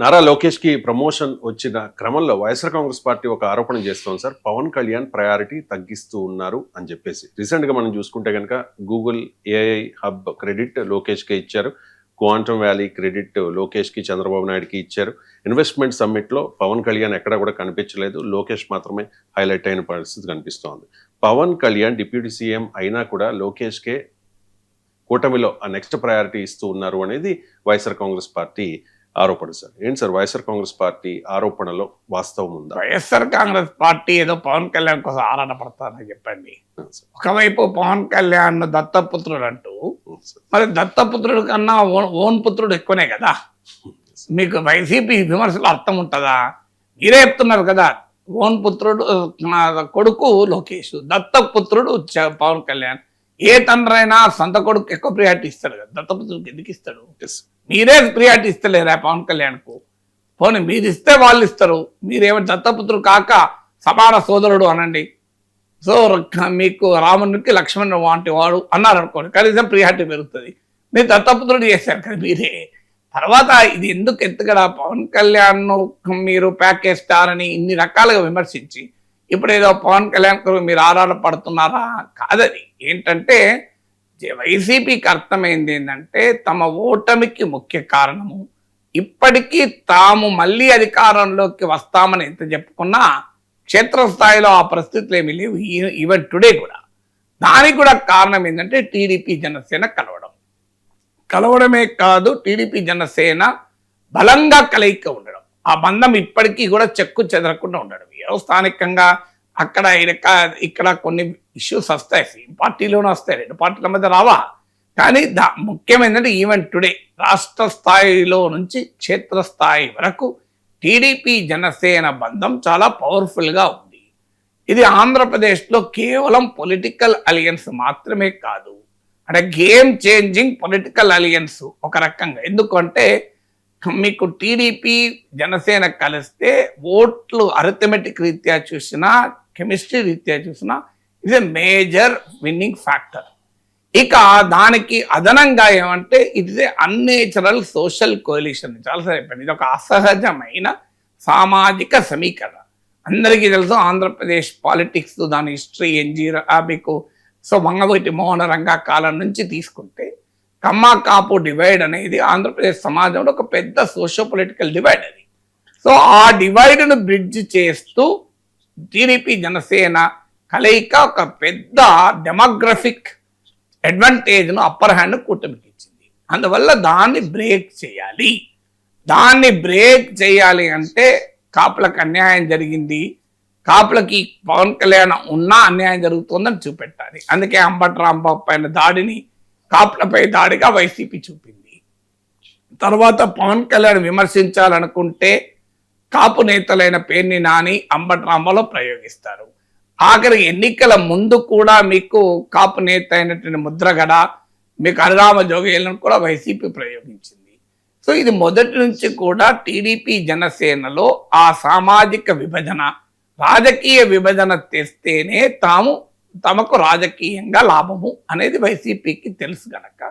నారా లోకేష్‌కి ప్రమోషన్ వచ్చిన క్రమంలో వైఎస్ఆర్ కాంగ్రెస్ పార్టీ ఒక ఆరోపణ చేస్తోంది సార్. పవన్ కళ్యాణ్ ప్రయారిటీ తగ్గిస్తూ ఉన్నారు అని చెప్పేసి. రీసెంట్‌గా మనం చూసుకుంటే గనక గూగుల్ ఏఐ హబ్ క్రెడిట్ లోకేష్‌కే ఇచ్చారు. క్వాంటమ్ వ్యాలీ క్రెడిట్ లోకేష్‌కి, చంద్రబాబు నాయుడుకి ఇచ్చారు. ఇన్వెస్ట్‌మెంట్ సమ్మిట్‌లో పవన్ కళ్యాణ్ ఎక్కడా కూడా కనిపించలేదు. లోకేష్ మాత్రమే హైలైట్ అయిన పరిస్థితి కనిపిస్తోంది. పవన్ కళ్యాణ్ డిప్యూటీ సీఎం అయినా కూడా లోకేష్‌కే కూటమిలో ఆ నెక్స్ట్ ప్రయారిటీ ఇస్తూ ఉన్నారు అనేది వైఎస్ఆర్ కాంగ్రెస్ పార్టీ ఆరోపణ సార్. ఏంటి సార్ వైఎస్ఆర్ కాంగ్రెస్ పార్టీ ఆరోపణలో వాస్తవం ఉందా? వైఎస్ఆర్ కాంగ్రెస్ పార్టీ ఏదో పవన్ కళ్యాణ్ కోసం ఆరాట పడతారని చెప్పండి. ఒకవైపు పవన్ కళ్యాణ్ దత్తపుత్రుడు అంటూ, మరి దత్తపుత్రుడు కన్నా ఓన్ పుత్రుడు ఎక్కువనే కదా. మీకు వైసీపీ విమర్శలు అర్థం ఉంటుందా? మీరే చెప్తున్నారు కదా, ఓన్ పుత్రుడు కొడుకు లోకేష్, దత్తపుత్రుడు పవన్ కళ్యాణ్. ఏ తండ్రి అయినా సొంత కొడుకు ఎక్కువ ప్రియారిటీ ఇస్తాడు కదా, దత్తపుత్రుడికి ఎందుకు ఇస్తాడు? మీరే ప్రియారిటీ ఇస్తలేరా పవన్ కళ్యాణ్కు? పోనీ మీరు ఇస్తే వాళ్ళు ఇస్తారు. మీరేమో దత్తపుత్రుడు కాక సమాన సోదరుడు అనండి. సో మీకు రామునికి లక్ష్మణుడు వంటి వాడు అన్నారు అనుకోండి, కనీసం ప్రియారిటీ పెరుగుతుంది. మీరు దత్తపుత్రుడు చేశారు కదా మీరే. తర్వాత ఇది ఎందుకు ఎత్తుగడ? పవన్ కళ్యాణ్ను మీరు ప్యాకేజ్ స్టార్ అని ఇన్ని రకాలుగా విమర్శించి ఇప్పుడు ఏదో పవన్ కళ్యాణ్ మీరు ఆరాట పడుతున్నారా? కాదని ఏంటంటే, వైసీపీకి అర్థమైంది ఏంటంటే, తమ ఓటమికి ముఖ్య కారణము ఇప్పటికీ తాము మళ్ళీ అధికారంలోకి వస్తామని ఎంత చెప్పుకున్నా క్షేత్రస్థాయిలో ఆ పరిస్థితులు ఏమీ లేవు. ఈవెన్ టుడే కూడా దానికి కూడా కారణం ఏంటంటే టీడీపీ జనసేన కలవడమే కాదు, టీడీపీ జనసేన బలంగా కలయిక ఉండడం, ఆ బంధం ఇప్పటికీ కూడా చెక్కు చెదరకుండా ఉండడం. ఏదో స్థానికంగా అక్కడ ఇక్కడ కొన్ని ఇష్యూస్ వస్తాయి, సేమ్ పార్టీలోనే వస్తాయి, రెండు పార్టీల మధ్య రావా. కానీ ముఖ్యమైనది ఈవెన్ టుడే రాష్ట్ర స్థాయిలో నుంచి క్షేత్రస్థాయి వరకు టీడీపీ జనసేన బంధం చాలా పవర్ఫుల్గా ఉంది. ఇది ఆంధ్రప్రదేశ్లో కేవలం పొలిటికల్ అలియన్స్ మాత్రమే కాదు, అంటే గేమ్ చేంజింగ్ పొలిటికల్ అలియన్స్ ఒక రకంగా. ఎందుకంటే మీకు టీడీపీ జనసేన కలిస్తే ఓట్లు అరిథమెటిక్ రీత్యా చూసినా, కెమిస్ట్రీ రీత్యా చూసినా ఇది మేజర్ విన్నింగ్ ఫ్యాక్టర్. ఇక దానికి అదనంగా ఏమంటే ఇది అన్నేచురల్ సోషల్ కోalition. చాలాసారి చెప్పండి, ఇది ఒక అసహజమైన సామాజిక సమీకరణ. అందరికీ తెలుసు ఆంధ్రప్రదేశ్ పాలిటిక్స్, దాని హిస్టరీ మీకు వంగవీటి మోహన రంగా కాలం నుంచి తీసుకుంటే కమ్మ కాపు డివైడ్ అనేది ఆంధ్రప్రదేశ్ సమాజంలో ఒక పెద్ద సోషో పొలిటికల్ డివైడ్ అది. సో ఆ డివైడ్ను బ్రిడ్జ్ చేస్తూ టీడీపీ జనసేన కలయిక ఒక పెద్ద డెమోగ్రఫిక్ అడ్వాంటేజ్ను అప్పర్ హ్యాండ్ కూటమికి ఇచ్చింది. అందువల్ల దాన్ని బ్రేక్ చేయాలి అంటే కాపులకు అన్యాయం జరిగింది, కాపులకి పవన్ కళ్యాణ్ ఉన్నా అన్యాయం జరుగుతుందని చూపెట్టాలి. అందుకే అంబటి రాంబాబు పైన దాడిని కాపులపై దాడిగా వైసీపీ చూపింది. తర్వాత పవన్ కళ్యాణ్ విమర్శించాలనుకుంటే కాపు నేతలైన పేర్ని నాని, అంబటి రాంబాబులో ప్రయోగిస్తారు. ఆఖరి ఎన్నికల ముందు కూడా మీకు కాపు నేత అయినటువంటి ముద్రగడ, మీకు హరిరామ జోగేలను కూడా వైసీపీ ప్రయోగించింది. సో ఇది మొదటి నుంచి కూడా టీడీపీ జనసేనలో ఆ సామాజిక విభజన, రాజకీయ విభజన తెస్తేనే తమకు రాజకీయంగా లాభము అనేది వైసీపీకి తెలుసు గనక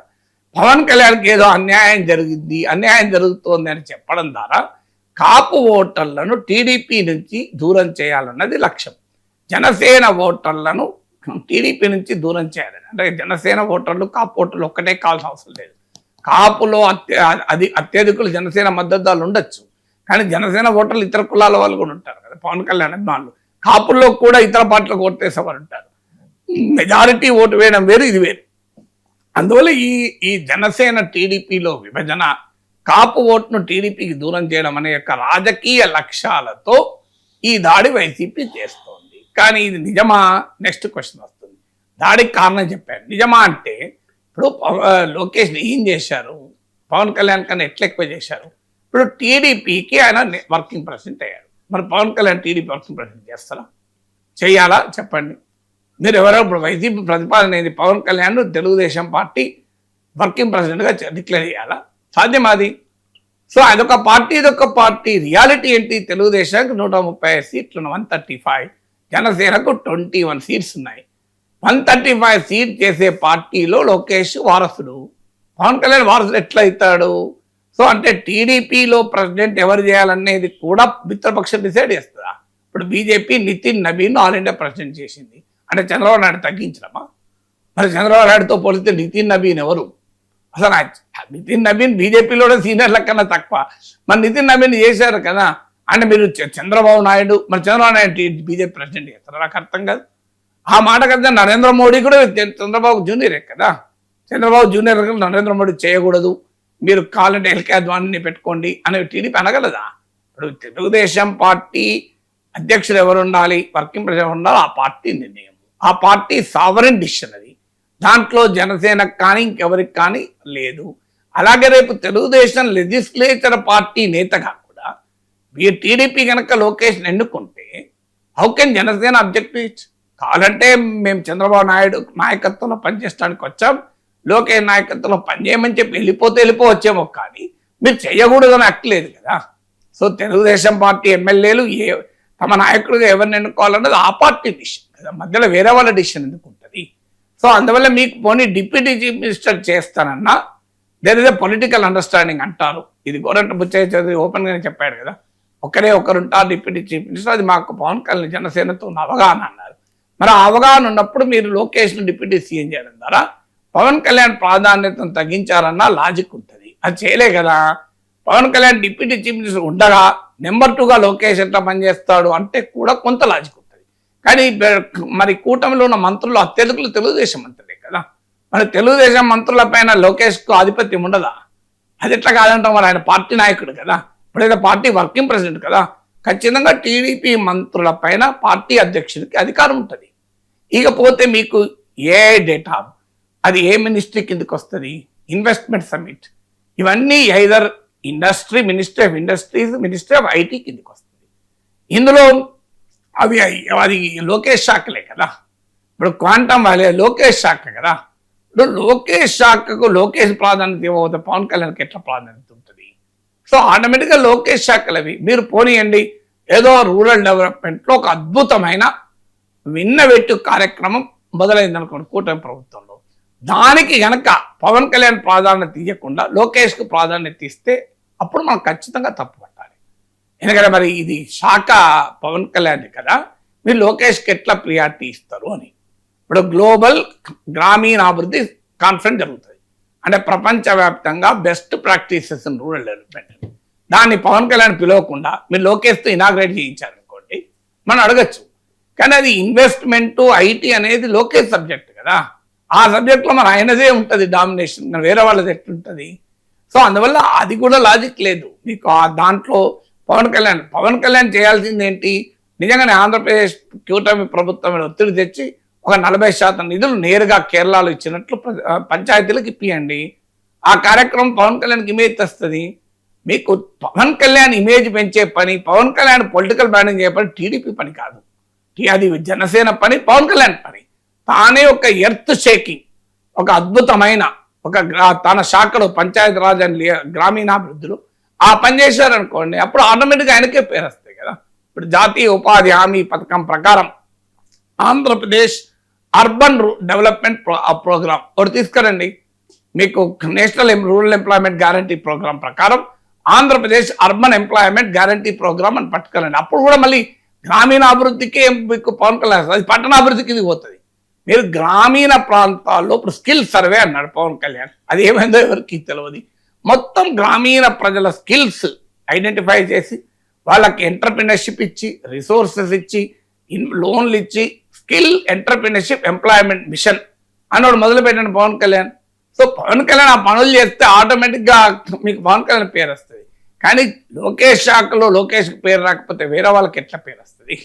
పవన్ కళ్యాణ్కి ఏదో అన్యాయం జరుగుతోంది అని చెప్పడం ద్వారా కాపు ఓటర్లను టీడీపీ నుంచి దూరం చేయాలన్నది లక్ష్యం. జనసేన ఓటర్లను టీడీపీ నుంచి దూరం చేయాలని, అంటే జనసేన ఓటర్లు కాపు ఓటర్లు ఒక్కటే కావాల్సిన అవసరం లేదు. కాపులో అత్యధికులు జనసేన మద్దతుదారులు ఉండొచ్చు, కానీ జనసేన ఓటర్లు ఇతర కులాల వాళ్ళు కూడా ఉంటారు కదా, పవన్ కళ్యాణ్ అభిమానులు. కాపుల్లో కూడా ఇతర పార్టీలకు ఓటు వేసేవారు ఉంటారు. మెజారిటీ ఓటు వేయడం వేరు, ఇది వేరు. అందువల్ల ఈ జనసేన టీడీపీలో విభజన, కాపు ఓటును టీడీపీకి దూరం చేయడం అనే యొక్క రాజకీయ లక్ష్యాలతో ఈ దాడి వైసీపీ చేస్తోంది. కానీ ఇది నిజమా? నెక్స్ట్ క్వశ్చన్ వస్తుంది. దాడికి కారణం చెప్పాను. నిజమా అంటే ఇప్పుడు లోకేష్ ఏం చేశారు, పవన్ కళ్యాణ్ కన్నా ఎట్లా ఎక్కువ చేశారు? ఇప్పుడు టీడీపీకి ఆయన వర్కింగ్ ప్రెసిడెంట్ అయ్యారు. మరి Pavan Kalyan TDP working president చేస్తారా? చేయాలా? చెప్పండి. మీరు ఎవరో ఇప్పుడు వైసీపీ ప్రతిపాదన ఏంది, పవన్ కళ్యాణ్ తెలుగుదేశం పార్టీ వర్కింగ్ ప్రెసిడెంట్గా డిక్లేర్ చేయాలా? సాధ్యమాది? సో అదొక పార్టీ, ఇదొక పార్టీ. రియాలిటీ ఏంటి? తెలుగుదేశానికి 135 సీట్లు, 135, జనసేనకు 21 సీట్స్ ఉన్నాయి. 135 సీట్ చేసే పార్టీలో లోకేష్ వారసుడు, పవన్ కళ్యాణ్ వారసుడు ఎట్లా అవుతాడు? సో అంటే టీడీపీలో ప్రెసిడెంట్ ఎవరు చేయాలనేది కూడా మిత్రపక్షం డిసైడ్ చేస్తుందా? ఇప్పుడు BJP Nitin Nabin all India president చేసింది అంటే చంద్రబాబు నాయుడు తగ్గించడమా? మరి చంద్రబాబు నాయుడుతో పోలిస్తే నితిన్ నబీన్ ఎవరు? అసలు నితిన్ నబీన్ బీజేపీలోనే సీనియర్ల కన్నా తక్కువ. మరి నితిన్ నబీన్ చేశారు కదా అంటే మీరు చంద్రబాబు నాయుడు, మరి చంద్రబాబు నాయుడు బీజేపీ ప్రెసిడెంట్ చేస్తారు, నాకు అర్థం కాదు. ఆ మాట కదా నరేంద్ర మోడీ కూడా చంద్రబాబు జూనియరే కదా. చంద్రబాబు జూనియర్ నరేంద్ర మోడీ చేయకూడదు, మీరు కావాలంటే ఎల్కే అద్వానీని పెట్టుకోండి అని టీడీపీ అనగలదా? ఇప్పుడు తెలుగుదేశం పార్టీ అధ్యక్షుడు ఎవరు ఉండాలి, వర్కింగ్ ప్రెసిడెంట్ ఉండాలి, ఆ పార్టీ నిర్ణయం, ఆ పార్టీ సావరెన్ డిసిషన్ అది. దాంట్లో జనసేనకు కానీ ఇంకెవరికి కానీ లేదు. అలాగే రేపు తెలుగుదేశం లెజిస్లేచర్ పార్టీ నేతగా కూడా మీరు టీడీపీ కనుక లోకేష్ ఎన్నుకుంటే హౌ కెన్ జనసేన అబ్జెక్టివ్ కావాలంటే మేము చంద్రబాబు నాయుడు నాయకత్వంలో పనిచేయడానికి వచ్చాం, లోకేష్ నాయకత్వంలో పనిచేయమని చెప్పి వెళ్ళిపోవచ్చేమో, కానీ మీరు చేయకూడదని అక్కలేదు కదా. సో తెలుగుదేశం పార్టీ ఎమ్మెల్యేలు తమ నాయకుడిగా ఎవరిని ఎన్నుకోవాలన్నది ఆ పార్టీ డిసిషన్ కదా, మధ్యలో వేరే వాళ్ళ డిసిషన్ ఎందుకు ఉంటుంది? సో అందువల్ల మీకు పోనీ డిప్యూటీ చీఫ్ మినిస్టర్ చేస్తానన్నా there is a political understanding అంటారు. ఇది గోరంట్ల బుచ్చయ్య చౌదరి ఓపెన్ గానే చెప్పాడు కదా, ఒకరుంటారు డిప్యూటీ చీఫ్ మినిస్టర్, అది మాకు పవన్ కళ్యాణ్ జనసేనతో ఉన్న అవగాహన అన్నారు. మరి ఆ అవగాహన ఉన్నప్పుడు మీరు లోకేష్ను డిప్యూటీ సీఎం చేయడం ద్వారా పవన్ కళ్యాణ్ ప్రాధాన్యతను తగ్గించారన్న లాజిక్ ఉంటుంది. అది చేయలే కదా. Pavan Kalyan deputy chief minister ఉండగా నెంబర్ 2గా లోకేష్ ఎట్లా పనిచేస్తాడు అంటే కూడా కొంత లాజిక్ ఉంటుంది. కానీ మరి కూటమిలో ఉన్న మంత్రులు అత్యధికులు తెలుగుదేశం మంత్రులే కదా. మరి తెలుగుదేశం మంత్రుల పైన లోకేష్కు ఆధిపత్యం ఉండదా? అది ఎట్లా కాదంటాం, మరి ఆయన పార్టీ నాయకుడు కదా, ఇప్పుడైతే పార్టీ వర్కింగ్ ప్రెసిడెంట్ కదా. ఖచ్చితంగా టీడీపీ మంత్రుల పైన పార్టీ అధ్యక్షుడికి అధికారం ఉంటుంది. ఇకపోతే మీకు ఏ డేటా అది ఏ మినిస్ట్రీ కిందకి వస్తుంది? ఇన్వెస్ట్మెంట్ సమిట్, ఇవన్నీ either industry, ministry of industries, ministry of IT కిందకి వస్తుంది. ఇందులో అది లోకేష్ శాఖలే కదా. ఇప్పుడు క్వాంటమ్ వ్యాలీ లోకేష్ శాఖ కదా. ఇప్పుడు లోకేష్ శాఖకు లోకేష్ ప్రాధాన్యత ఇవ్వకపోతే పవన్ కళ్యాణ్కి ఎట్లా ప్రాధాన్యత ఉంటుంది? సో ఆటోమేటిక్గా లోకేష్ శాఖలవి మీరు పోనీయండి. ఏదో రూరల్ డెవలప్మెంట్లో ఒక అద్భుతమైన విన్నవెట్టు కార్యక్రమం మొదలైంది అనుకోండి కూటమి ప్రభుత్వంలో, దానికి గనక పవన్ కళ్యాణ్ ప్రాధాన్యత ఇవ్వకుండా లోకేష్కు ప్రాధాన్యత ఇస్తే అప్పుడు మనం ఖచ్చితంగా తప్పు పట్టాలి. ఎందుకంటే మరి ఇది శాఖ పవన్ కళ్యాణ్ కదా, మీరు లోకేష్కి ఎట్లా ప్రియారిటీ ఇస్తారు అని. ఇప్పుడు గ్లోబల్ గ్రామీణాభివృద్ధి కాన్ఫరెన్స్ జరుగుతుంది అంటే ప్రపంచవ్యాప్తంగా best practices in rural development, దాన్ని పవన్ కళ్యాణ్ పిలవకుండా మీరు లోకేష్తో ఇనాగ్రేట్ చేయించారనుకోండి మనం అడగచ్చు. కానీ అది ఇన్వెస్ట్మెంట్ ఐటీ అనేది లోకేష్ సబ్జెక్ట్ కదా. ఆ సబ్జెక్ట్లో మరి ఆయనదే ఉంటుంది డామినేషన్, వేరే వాళ్ళది ఎట్లుంటుంది? సో అందువల్ల అది కూడా లాజిక్ లేదు మీకు. దాంట్లో పవన్ కళ్యాణ్ చేయాల్సింది ఏంటి? నిజంగానే ఆంధ్రప్రదేశ్ కూటమి ప్రభుత్వం ఒత్తిడి తెచ్చి ఒక 40% నిధులు నేరుగా కేరళలో ఇచ్చినట్లు పంచాయతీలకు ఇప్పియండి. ఆ కార్యక్రమం పవన్ కళ్యాణ్కి ఇమేజ్ తెస్తుంది. మీకు పవన్ కళ్యాణ్ ఇమేజ్ పెంచే పని, పవన్ కళ్యాణ్ పొలిటికల్ బ్రాండింగ్ చేయ పని టీడీపీ పని కాదు, అది జనసేన పని, పవన్ కళ్యాణ్ పని. తానే ఒక ఎర్త్ షేకింగ్, ఒక అద్భుతమైన తన శాఖలో పంచాయతీ రాజ్ అండ్ గ్రామీణాభివృద్ధిలో ఆ పని చేశారనుకోండి, అప్పుడు ఆటోమేటిక్గా ఆయనకే పేరు వస్తాయి కదా. ఇప్పుడు జాతీయ ఉపాధి హామీ పథకం ప్రకారం ఆంధ్రప్రదేశ్ అర్బన్ డెవలప్మెంట్ ప్రోగ్రామ్ ఒకటి తీసుకురండి. మీకు national rural employment guarantee program ప్రకారం Andhra Pradesh urban employment guarantee program అని పట్టుకోరండి. అప్పుడు కూడా మళ్ళీ గ్రామీణాభివృద్ధికి మీకు పవన్ కళ్యాణ్, అది పట్టణాభివృద్ధికి ఇది పోతుంది. మీరు గ్రామీణ ప్రాంతాల్లో ఇప్పుడు స్కిల్ సర్వే అన్నాడు పవన్ కళ్యాణ్, అది ఏమైందో ఎవరికి తెలియదు. మొత్తం గ్రామీణ ప్రజల స్కిల్స్ ఐడెంటిఫై చేసి వాళ్ళకి ఎంటర్ప్రినర్షిప్ ఇచ్చి, రిసోర్సెస్ ఇచ్చి, లోన్లు ఇచ్చి, స్కిల్ ఎంటర్ప్రినర్షిప్ ఎంప్లాయ్మెంట్ మిషన్ అన్నోడు మొదలుపెట్టిన పవన్ కళ్యాణ్. సో పవన్ కళ్యాణ్ ఆ పనులు చేస్తే ఆటోమేటిక్గా మీకు పవన్ కళ్యాణ్ పేరు వస్తుంది. కానీ లోకేష్ శాఖలో లోకేష్కి పేరు రాకపోతే వేరే వాళ్ళకి ఎట్లా పేరు వస్తుంది?